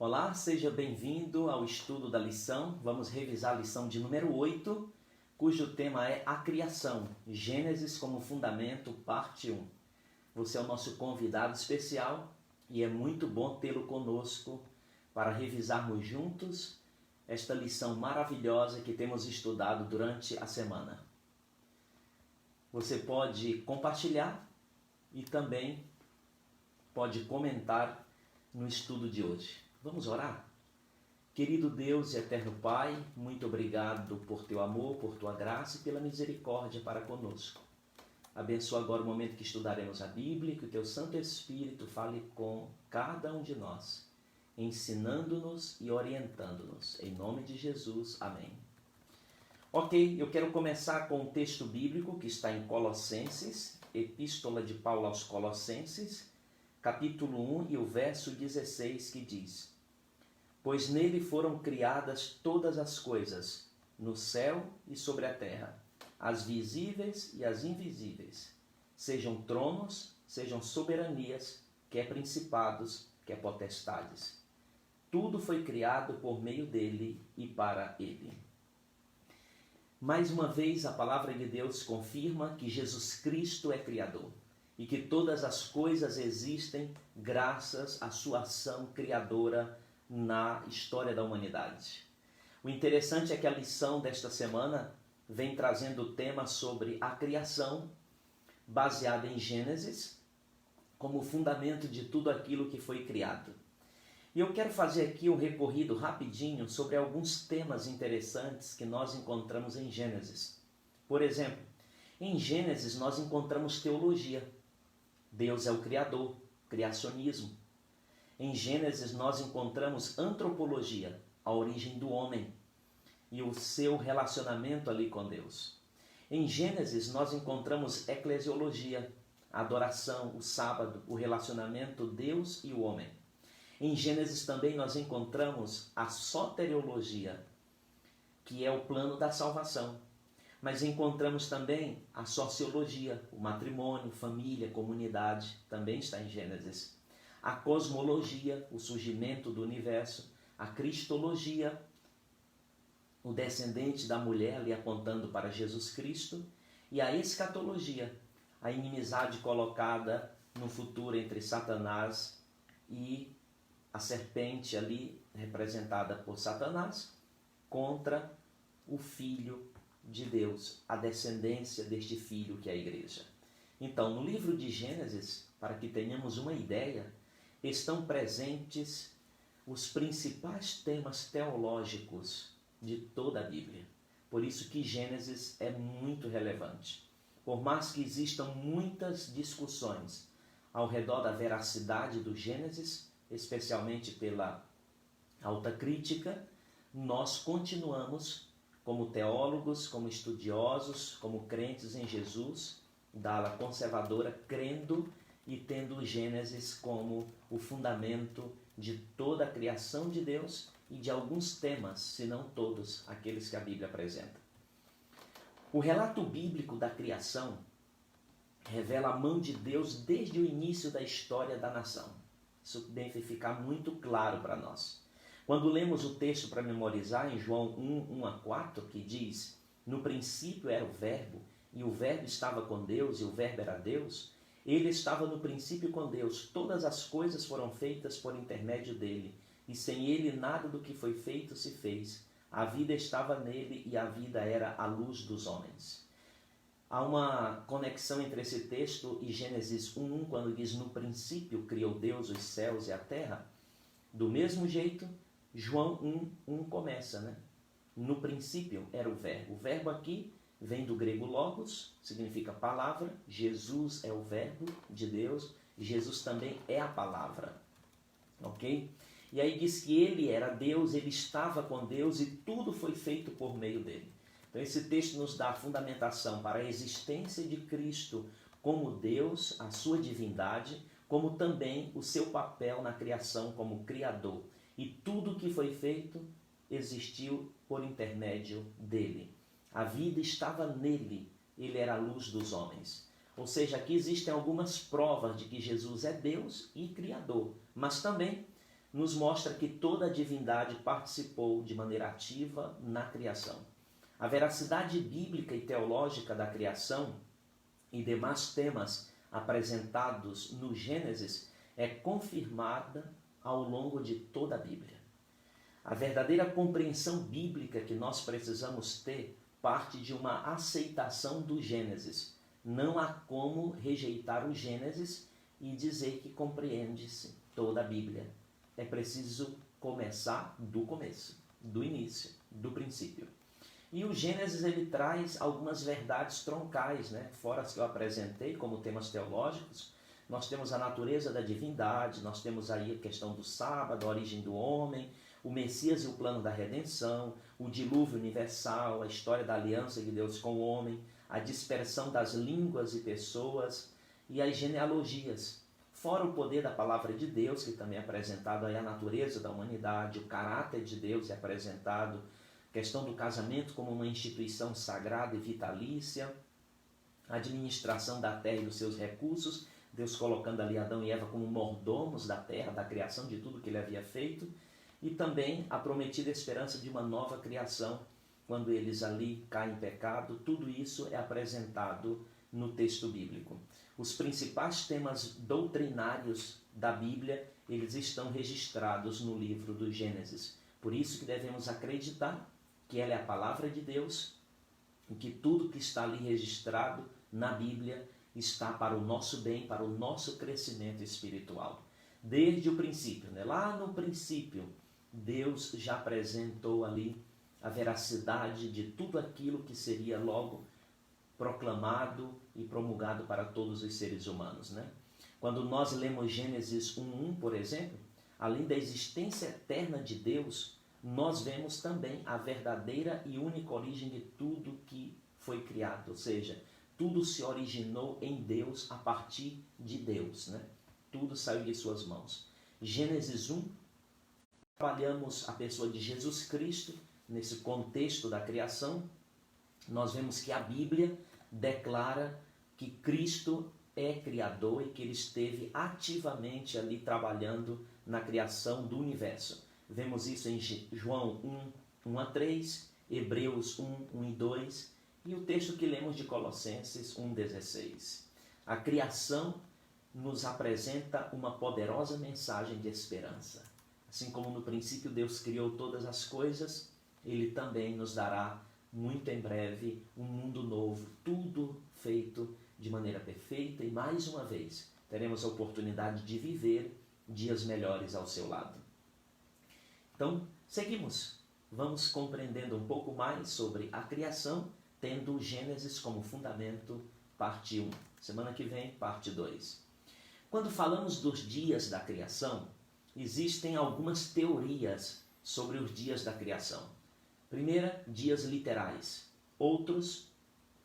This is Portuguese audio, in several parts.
Olá, seja bem-vindo ao estudo da lição. Vamos revisar a lição de número 8, cujo tema é a criação, Gênesis como fundamento, parte 1. Você é o nosso convidado especial e é muito bom tê-lo conosco para revisarmos juntos esta lição maravilhosa que temos estudado durante a semana. Você pode compartilhar e também pode comentar no estudo de hoje. Vamos orar? Querido Deus e eterno Pai, muito obrigado por teu amor, por tua graça e pela misericórdia para conosco. Abençoa agora o momento que estudaremos a Bíblia, que o teu Santo Espírito fale com cada um de nós, ensinando-nos e orientando-nos. Em nome de Jesus, amém. Ok, eu quero começar com um texto bíblico que está em Colossenses, Epístola de Paulo aos Colossenses, capítulo 1 e o verso 16, que diz: Pois nele foram criadas todas as coisas, no céu e sobre a terra, as visíveis e as invisíveis, sejam tronos, sejam soberanias, quer principados, quer potestades. Tudo foi criado por meio dele e para ele. Mais uma vez, a palavra de Deus confirma que Jesus Cristo é Criador e que todas as coisas existem graças à sua ação criadora na história da humanidade. O interessante é que a lição desta semana vem trazendo o tema sobre a criação, baseada em Gênesis, como fundamento de tudo aquilo que foi criado. E eu quero fazer aqui um recorrido rapidinho sobre alguns temas interessantes que nós encontramos em Gênesis. Por exemplo, em Gênesis nós encontramos teologia. Deus é o Criador, criacionismo. Em Gênesis nós encontramos antropologia, a origem do homem e o seu relacionamento ali com Deus. Em Gênesis nós encontramos eclesiologia, a adoração, o sábado, o relacionamento Deus e o homem. Em Gênesis também nós encontramos a soteriologia, que é o plano da salvação. Mas encontramos também a sociologia, o matrimônio, família, comunidade, também está em Gênesis. A cosmologia, o surgimento do universo. A cristologia, o descendente da mulher ali apontando para Jesus Cristo. E a escatologia, a inimizade colocada no futuro entre Satanás e a serpente ali, representada por Satanás, contra o Filho de Deus, a descendência deste Filho que é a igreja. Então, no livro de Gênesis, para que tenhamos uma ideia, estão presentes os principais temas teológicos de toda a Bíblia. Por isso que Gênesis é muito relevante. Por mais que existam muitas discussões ao redor da veracidade do Gênesis, especialmente pela alta crítica, nós continuamos como teólogos, como estudiosos, como crentes em Jesus, da ala conservadora, crendo e tendo o Gênesis como o fundamento de toda a criação de Deus e de alguns temas, se não todos, aqueles que a Bíblia apresenta. O relato bíblico da criação revela a mão de Deus desde o início da história da nação. Isso deve ficar muito claro para nós. Quando lemos o texto para memorizar em João 1:1-4, que diz: No princípio era o Verbo, e o Verbo estava com Deus, e o Verbo era Deus, ele estava no princípio com Deus. Todas as coisas foram feitas por intermédio dele, e sem ele nada do que foi feito se fez. A vida estava nele, e a vida era a luz dos homens. Há uma conexão entre esse texto e Gênesis 1:1, quando diz: No princípio criou Deus os céus e a terra. Do mesmo jeito, João 1:1 começa, né? No princípio era o Verbo. O verbo aqui vem do grego logos, significa palavra. Jesus é o Verbo de Deus. Jesus também é a palavra. Ok? E aí diz que ele era Deus, ele estava com Deus e tudo foi feito por meio dele. Então esse texto nos dá a fundamentação para a existência de Cristo como Deus, a sua divindade, como também o seu papel na criação como Criador. E tudo que foi feito existiu por intermédio dele. A vida estava nele, ele era a luz dos homens. Ou seja, aqui existem algumas provas de que Jesus é Deus e Criador, mas também nos mostra que toda a divindade participou de maneira ativa na criação. A veracidade bíblica e teológica da criação e demais temas apresentados no Gênesis é confirmada ao longo de toda a Bíblia. A verdadeira compreensão bíblica que nós precisamos ter parte de uma aceitação do Gênesis. Não há como rejeitar o Gênesis e dizer que compreende-se toda a Bíblia. É preciso começar do começo, do início, do princípio. E o Gênesis ele traz algumas verdades troncais, né? Fora as que eu apresentei como temas teológicos, nós temos a natureza da divindade, nós temos aí a questão do sábado, a origem do homem, o Messias e o plano da redenção, o dilúvio universal, a história da aliança de Deus com o homem, a dispersão das línguas e pessoas e as genealogias. Fora o poder da palavra de Deus, que também é apresentado aí a natureza da humanidade, o caráter de Deus é apresentado, a questão do casamento como uma instituição sagrada e vitalícia, a administração da terra e dos seus recursos, Deus colocando ali Adão e Eva como mordomos da terra, da criação de tudo que ele havia feito, e também a prometida esperança de uma nova criação, quando eles ali caem em pecado. Tudo isso é apresentado no texto bíblico. Os principais temas doutrinários da Bíblia, eles estão registrados no livro do Gênesis. Por isso que devemos acreditar que ela é a palavra de Deus e que tudo que está ali registrado na Bíblia está para o nosso bem, para o nosso crescimento espiritual. Desde o princípio, né? Lá no princípio, Deus já apresentou ali a veracidade de tudo aquilo que seria logo proclamado e promulgado para todos os seres humanos, né? Quando nós lemos Gênesis 1:1, por exemplo, além da existência eterna de Deus, nós vemos também a verdadeira e única origem de tudo que foi criado, ou seja, tudo se originou em Deus a partir de Deus, né? Tudo saiu de suas mãos. Gênesis 1, trabalhamos a pessoa de Jesus Cristo nesse contexto da criação. Nós vemos que a Bíblia declara que Cristo é criador e que ele esteve ativamente ali trabalhando na criação do universo. Vemos isso em João 1:1-3, Hebreus 1:1-2 e o texto que lemos de Colossenses 1:16. A criação nos apresenta uma poderosa mensagem de esperança. Assim como no princípio Deus criou todas as coisas, ele também nos dará muito em breve um mundo novo, tudo feito de maneira perfeita e mais uma vez teremos a oportunidade de viver dias melhores ao seu lado. Então, seguimos. Vamos compreendendo um pouco mais sobre a criação, tendo o Gênesis como fundamento, parte 1. Semana que vem, parte 2. Quando falamos dos dias da criação, existem algumas teorias sobre os dias da criação. Primeira, dias literais. Outros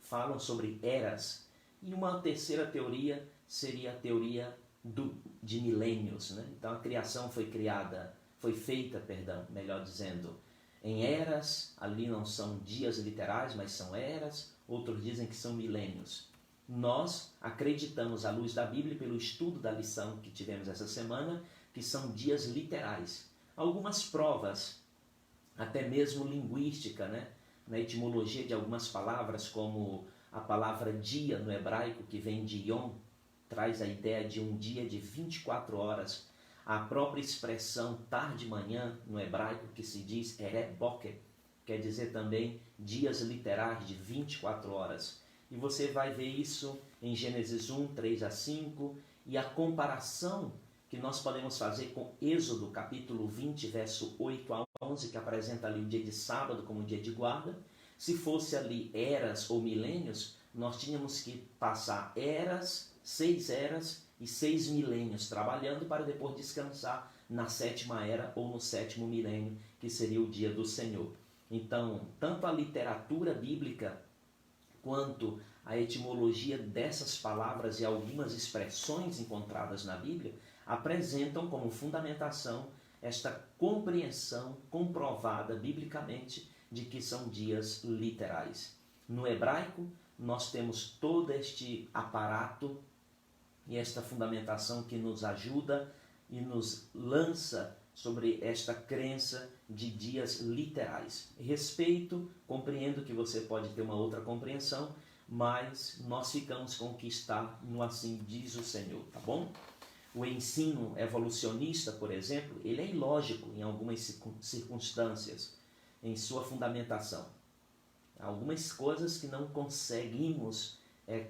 falam sobre eras. E uma terceira teoria seria a teoria de milênios, né? Então a criação foi feita, melhor dizendo, em eras. Ali não são dias literais, mas são eras. Outros dizem que são milênios. Nós acreditamos, à luz da Bíblia, pelo estudo da lição que tivemos essa semana, que são dias literais. Algumas provas, até mesmo linguística, né? Na etimologia de algumas palavras, como a palavra dia no hebraico, que vem de yom, traz a ideia de um dia de 24 horas. A própria expressão tarde manhã no hebraico, que se diz ereb boker, quer dizer também dias literais de 24 horas. E você vai ver isso em Gênesis 1:3-5, e a comparação que nós podemos fazer com Êxodo, capítulo 20, verso 8-11, que apresenta ali o dia de sábado como dia de guarda. Se fosse ali eras ou milênios, nós tínhamos que passar 6 eras e 6 milênios trabalhando para depois descansar na 7ª era ou no 7º milênio, que seria o dia do Senhor. Então, tanto a literatura bíblica quanto a etimologia dessas palavras e algumas expressões encontradas na Bíblia apresentam como fundamentação esta compreensão comprovada biblicamente de que são dias literais. No hebraico, nós temos todo este aparato e esta fundamentação que nos ajuda e nos lança sobre esta crença de dias literais. Respeito, compreendo que você pode ter uma outra compreensão, mas nós ficamos com o que está no assim diz o Senhor, tá bom? O ensino evolucionista, por exemplo, ele é ilógico em algumas circunstâncias, em sua fundamentação. Algumas coisas que não conseguimos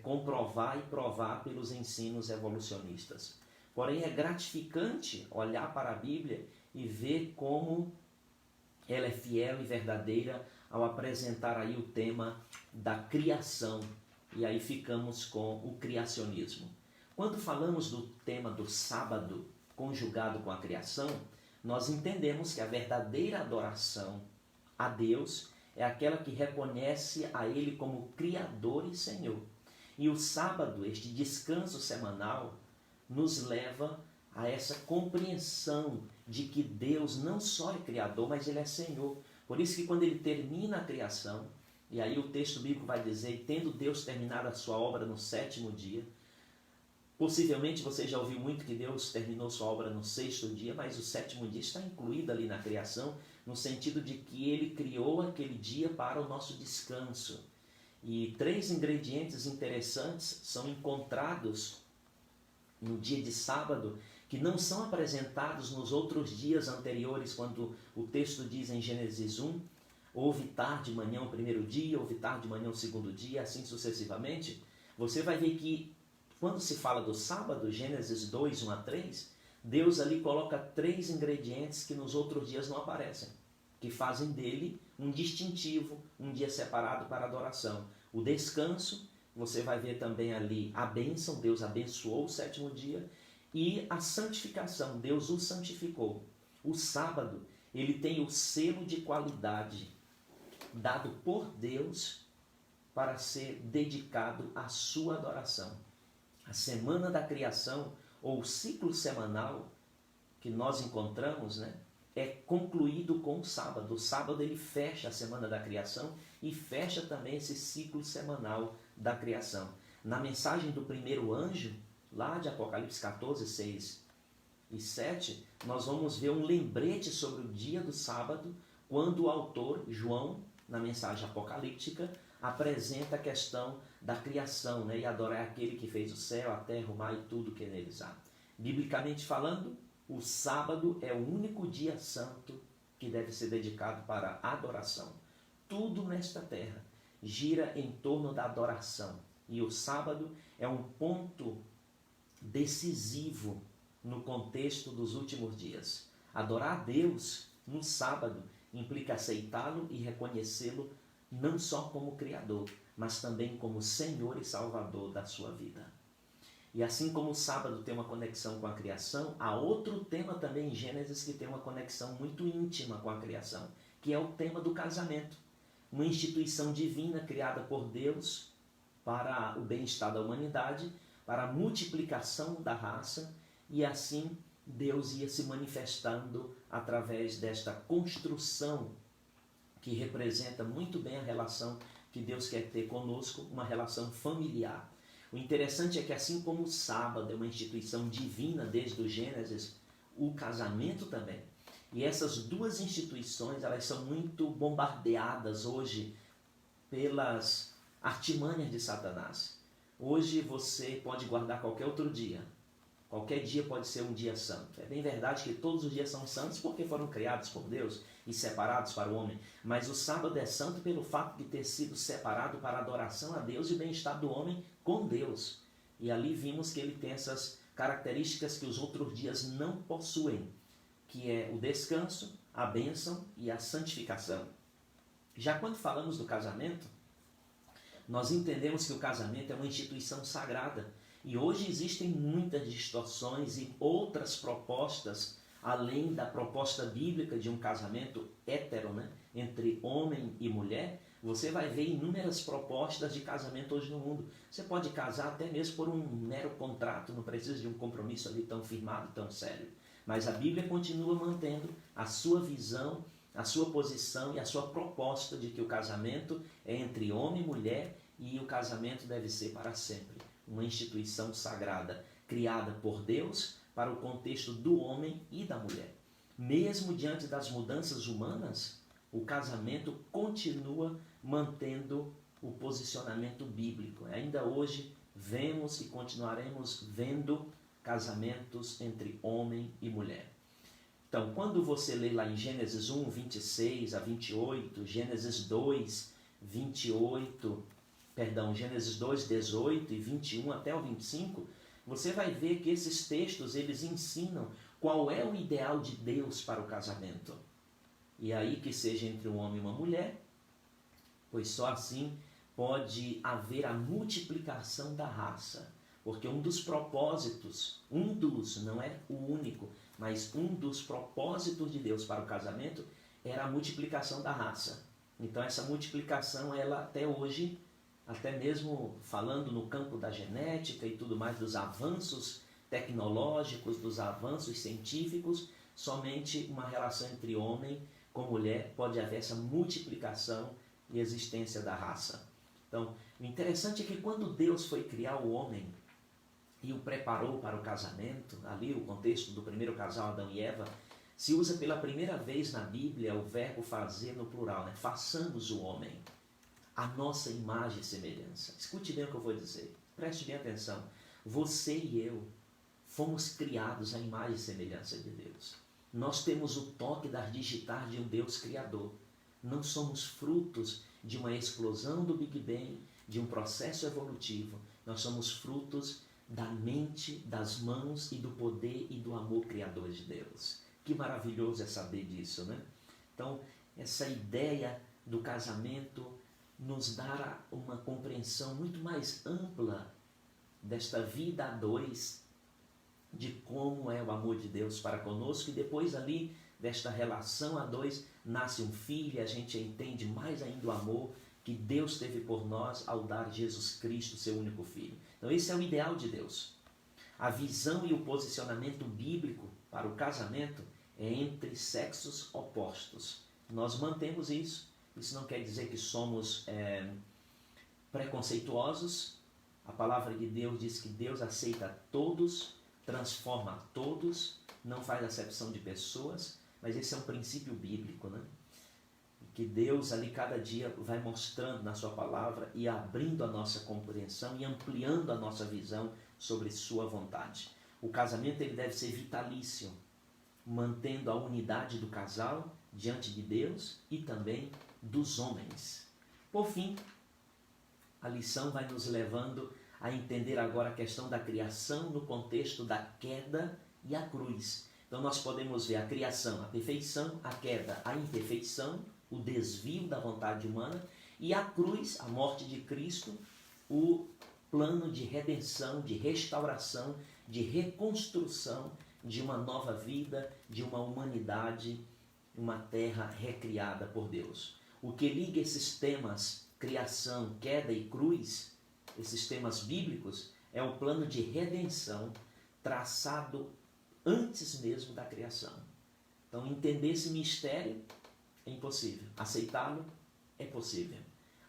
comprovar e provar pelos ensinos evolucionistas. Porém, é gratificante olhar para a Bíblia e ver como ela é fiel e verdadeira ao apresentar aí o tema da criação. E aí ficamos com o criacionismo. Quando falamos do tema do sábado conjugado com a criação, nós entendemos que a verdadeira adoração a Deus é aquela que reconhece a Ele como Criador e Senhor. E o sábado, este descanso semanal, nos leva a essa compreensão de que Deus não só é Criador, mas Ele é Senhor. Por isso que quando Ele termina a criação, e aí o texto bíblico vai dizer, tendo Deus terminado a sua obra no 7º dia, possivelmente você já ouviu muito que Deus terminou sua obra no 6º dia, mas o 7º dia está incluído ali na criação, no sentido de que Ele criou aquele dia para o nosso descanso. E 3 ingredientes interessantes são encontrados no dia de sábado, que não são apresentados nos outros dias anteriores, quando o texto diz em Gênesis 1, houve tarde de manhã o primeiro dia, houve tarde de manhã o segundo dia, assim sucessivamente. Você vai ver que quando se fala do sábado, Gênesis 2, 1 a 3, Deus ali coloca 3 ingredientes que nos outros dias não aparecem, que fazem dele um distintivo, um dia separado para adoração. O descanso, você vai ver também ali a bênção, Deus abençoou o 7º dia, e a santificação, Deus o santificou. O sábado, ele tem o selo de qualidade dado por Deus para ser dedicado à sua adoração. A semana da criação, ou o ciclo semanal que nós encontramos, é concluído com o sábado. O sábado ele fecha a semana da criação e fecha também esse ciclo semanal da criação. Na mensagem do primeiro anjo, lá de Apocalipse 14, 6 e 7, nós vamos ver um lembrete sobre o dia do sábado, quando o autor, João, na mensagem apocalíptica, apresenta a questão da criação, e adorar aquele que fez o céu, a terra, o mar e tudo que neles há. Biblicamente falando, o sábado é o único dia santo que deve ser dedicado para adoração. Tudo nesta terra gira em torno da adoração. E o sábado é um ponto decisivo no contexto dos últimos dias. Adorar a Deus no sábado implica aceitá-lo e reconhecê-lo não só como Criador, mas também como Senhor e Salvador da sua vida. E assim como o sábado tem uma conexão com a criação, há outro tema também em Gênesis que tem uma conexão muito íntima com a criação, que é o tema do casamento. Uma instituição divina criada por Deus para o bem-estar da humanidade, para a multiplicação da raça, e assim Deus ia se manifestando através desta construção que representa muito bem a relação que Deus quer ter conosco, uma relação familiar. O interessante é que assim como o sábado é uma instituição divina desde o Gênesis, o casamento também. E essas duas instituições, elas são muito bombardeadas hoje pelas artimanhas de Satanás. Hoje você pode guardar qualquer outro dia. Qualquer dia pode ser um dia santo. É bem verdade que todos os dias são santos porque foram criados por Deus e separados para o homem. Mas o sábado é santo pelo fato de ter sido separado para a adoração a Deus e o bem-estar do homem com Deus. E ali vimos que ele tem essas características que os outros dias não possuem, que é o descanso, a bênção e a santificação. Já quando falamos do casamento, nós entendemos que o casamento é uma instituição sagrada. E hoje existem muitas distorções e outras propostas, além da proposta bíblica de um casamento hétero, entre homem e mulher. Você vai ver inúmeras propostas de casamento hoje no mundo. Você pode casar até mesmo por um mero contrato, não precisa de um compromisso ali tão firmado, tão sério. Mas a Bíblia continua mantendo a sua visão, a sua posição e a sua proposta de que o casamento é entre homem e mulher e o casamento deve ser para sempre. Uma instituição sagrada, criada por Deus para o contexto do homem e da mulher. mesmo diante das mudanças humanas, o casamento continua mantendo o posicionamento bíblico. Ainda hoje vemos e continuaremos vendo casamentos entre homem e mulher. Então, quando você lê lá em Gênesis 1, 26 a 28, Gênesis 2, 28, Gênesis 2, 18 e 21 até o 25, você vai ver que esses textos, eles ensinam qual é o ideal de Deus para o casamento. E aí que seja entre um homem e uma mulher, pois só assim pode haver a multiplicação da raça. Porque um dos propósitos, não é o único, mas um dos propósitos de Deus para o casamento era a multiplicação da raça. Então essa multiplicação, ela até hoje, até mesmo falando no campo da genética e tudo mais, dos avanços tecnológicos, dos avanços científicos, somente uma relação entre homem com mulher pode haver essa multiplicação e existência da raça. Então, o interessante é que quando Deus foi criar o homem e o preparou para o casamento, ali o contexto do primeiro casal, Adão e Eva, se usa pela primeira vez na Bíblia o verbo fazer no plural, né? Façamos o homem a nossa imagem e semelhança. Escute bem o que eu vou dizer, preste bem atenção. Você e eu fomos criados à imagem e semelhança de Deus. Nós temos o toque das digitais de um Deus criador. Não somos frutos de uma explosão do Big Bang, de um processo evolutivo. Nós somos frutos da mente, das mãos e do poder e do amor criador de Deus. Que maravilhoso é saber disso, né? Então, essa ideia do casamento nos dá uma compreensão muito mais ampla desta vida a dois, de como é o amor de Deus para conosco, e depois ali desta relação a dois nasce um filho, e a gente entende mais ainda o amor que Deus teve por nós ao dar Jesus Cristo, seu único filho. Então esse é o ideal de Deus. A visão e o posicionamento bíblico para o casamento é entre sexos opostos. Nós mantemos isso. Isso não quer dizer que somos preconceituosos. A palavra de Deus diz que Deus aceita todos, transforma todos, não faz acepção de pessoas, mas esse é um princípio bíblico, né? Que Deus ali cada dia vai mostrando na sua palavra e abrindo a nossa compreensão e ampliando a nossa visão sobre sua vontade. O casamento, ele deve ser vitalício, mantendo a unidade do casal diante de Deus e também dos homens. Por fim, a lição vai nos levando a entender agora a questão da criação no contexto da queda e a cruz. Então nós podemos ver a criação, a perfeição, a queda, a imperfeição, o desvio da vontade humana, e a cruz, a morte de Cristo, o plano de redenção, de restauração, de reconstrução de uma nova vida, de uma humanidade, uma terra recriada por Deus. O que liga esses temas, criação, queda e cruz, esses temas bíblicos, é o plano de redenção traçado antes mesmo da criação. Então, entender esse mistério é impossível. Aceitá-lo é possível.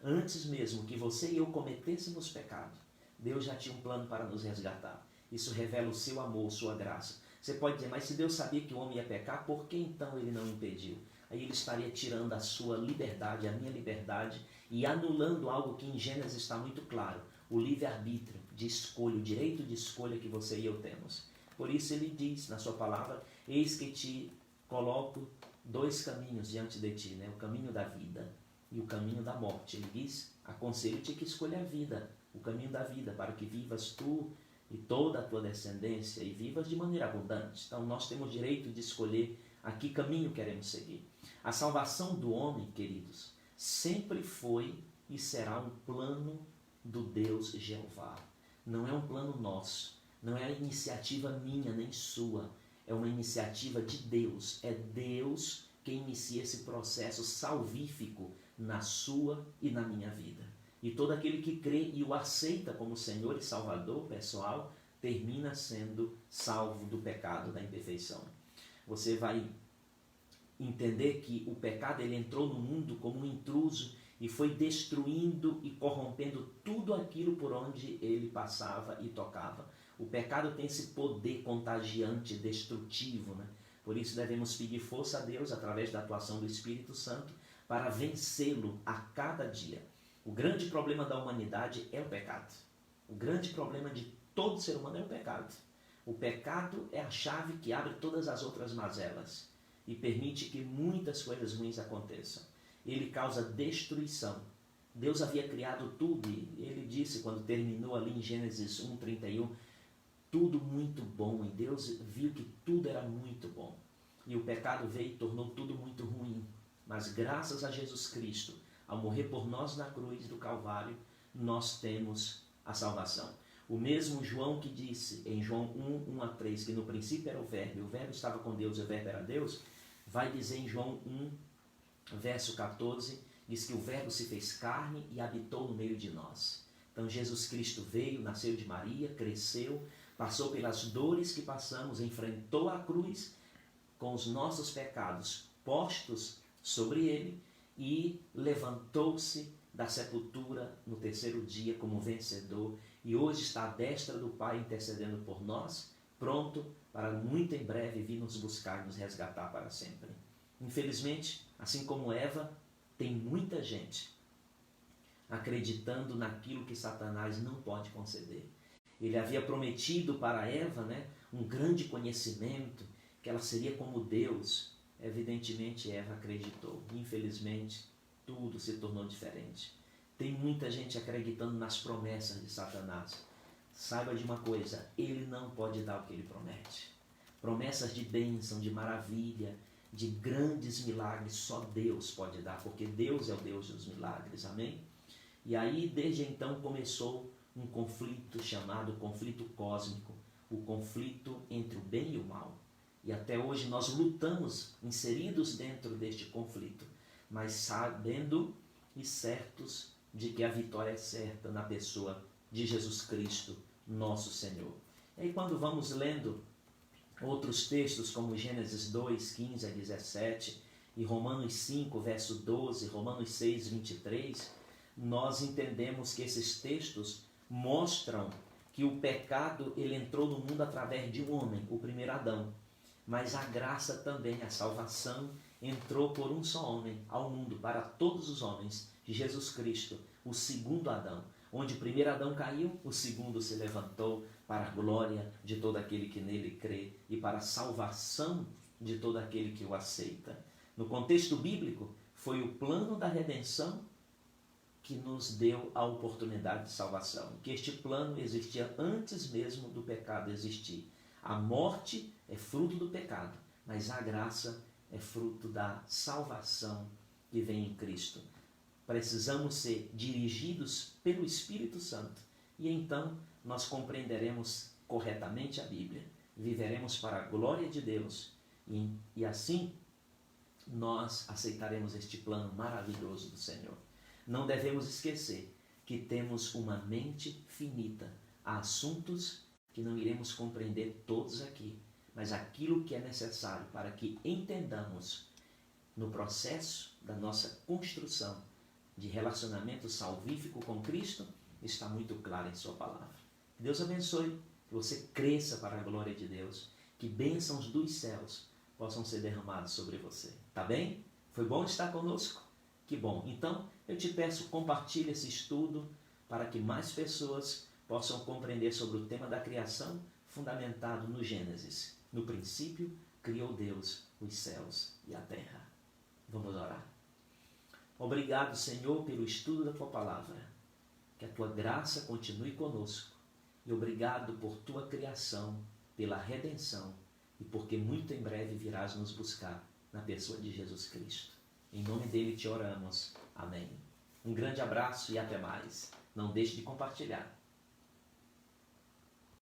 Antes mesmo que você e eu cometêssemos pecado, Deus já tinha um plano para nos resgatar. Isso revela o seu amor, sua graça. Você pode dizer, mas se Deus sabia que o homem ia pecar, por que então ele não impediu? Aí ele estaria tirando a sua liberdade, a minha liberdade, e anulando algo que em Gênesis está muito claro, o livre-arbítrio de escolha, o direito de escolha que você e eu temos. Por isso ele diz na sua palavra, eis que te coloco dois caminhos diante de ti, né? O caminho da vida e o caminho da morte. Ele diz, aconselho-te que escolha a vida, o caminho da vida, para que vivas tu e toda a tua descendência e vivas de maneira abundante. Então nós temos direito de escolher a que caminho queremos seguir. A salvação do homem, queridos, sempre foi e será um plano do Deus Jeová. Não é um plano nosso, não é a iniciativa minha nem sua, é uma iniciativa de Deus. É Deus quem inicia esse processo salvífico na sua e na minha vida. E todo aquele que crê e o aceita como Senhor e Salvador pessoal, termina sendo salvo do pecado, da imperfeição. Você vai entender que o pecado, ele entrou no mundo como um intruso e foi destruindo e corrompendo tudo aquilo por onde ele passava e tocava. O pecado tem esse poder contagiante, destrutivo, né? Por isso devemos pedir força a Deus através da atuação do Espírito Santo para vencê-lo a cada dia. O grande problema da humanidade é o pecado. O grande problema de todo ser humano é o pecado. O pecado é a chave que abre todas as outras mazelas e permite que muitas coisas ruins aconteçam. Ele causa destruição. Deus havia criado tudo e ele disse, quando terminou ali em Gênesis 1:31, tudo muito bom, e Deus viu que tudo era muito bom. E o pecado veio e tornou tudo muito ruim. Mas graças a Jesus Cristo, ao morrer por nós na cruz do Calvário, nós temos a salvação. O mesmo João que disse em João 1:1-3, que no princípio era o Verbo, e o Verbo estava com Deus e o Verbo era Deus, vai dizer em João 1:14, diz que o Verbo se fez carne e habitou no meio de nós. Então Jesus Cristo veio, nasceu de Maria, cresceu, passou pelas dores que passamos, enfrentou a cruz com os nossos pecados postos sobre ele e levantou-se da sepultura no terceiro dia como vencedor e hoje está à destra do Pai intercedendo por nós, pronto para muito em breve vir nos buscar e nos resgatar para sempre. Infelizmente, assim como Eva, tem muita gente acreditando naquilo que Satanás não pode conceder. Ele havia prometido para Eva, um grande conhecimento, que ela seria como Deus. Evidentemente, Eva acreditou. Infelizmente, tudo se tornou diferente. Tem muita gente acreditando nas promessas de Satanás. Saiba de uma coisa, ele não pode dar o que ele promete. Promessas de bênção, de maravilha, de grandes milagres, só Deus pode dar, porque Deus é o Deus dos milagres, amém? E aí, desde então, começou um conflito chamado conflito cósmico, o conflito entre o bem e o mal. E até hoje nós lutamos, inseridos dentro deste conflito, mas sabendo e certos de que a vitória é certa na pessoa de Jesus Cristo, nosso Senhor. E aí quando vamos lendo outros textos como Gênesis 2:15-17 e Romanos 5, verso 12, Romanos 6, 23, nós entendemos que esses textos mostram que o pecado ele entrou no mundo através de um homem, o primeiro Adão. Mas a graça também, a salvação, entrou por um só homem ao mundo, para todos os homens, Jesus Cristo, o segundo Adão. Onde o primeiro Adão caiu, o segundo se levantou para a glória de todo aquele que nele crê e para a salvação de todo aquele que o aceita. No contexto bíblico, foi o plano da redenção que nos deu a oportunidade de salvação. Que este plano existia antes mesmo do pecado existir. A morte é fruto do pecado, mas a graça é fruto da salvação que vem em Cristo. Precisamos ser dirigidos pelo Espírito Santo e então nós compreenderemos corretamente a Bíblia, viveremos para a glória de Deus e assim nós aceitaremos este plano maravilhoso do Senhor. Não devemos esquecer que temos uma mente finita, há assuntos que não iremos compreender todos aqui, mas aquilo que é necessário para que entendamos no processo da nossa construção de relacionamento salvífico com Cristo, está muito claro em sua palavra. Que Deus abençoe, que você cresça para a glória de Deus, que bênçãos dos céus possam ser derramadas sobre você. Tá bem? Foi bom estar conosco? Que bom. Então, eu te peço, compartilhe esse estudo para que mais pessoas possam compreender sobre o tema da criação fundamentado no Gênesis. No princípio, criou Deus os céus e a terra. Vamos orar. Obrigado, Senhor, pelo estudo da Tua palavra. Que a Tua graça continue conosco. E obrigado por Tua criação, pela redenção e porque muito em breve virás nos buscar na pessoa de Jesus Cristo. Em nome dele te oramos. Amém. Um grande abraço e até mais. Não deixe de compartilhar.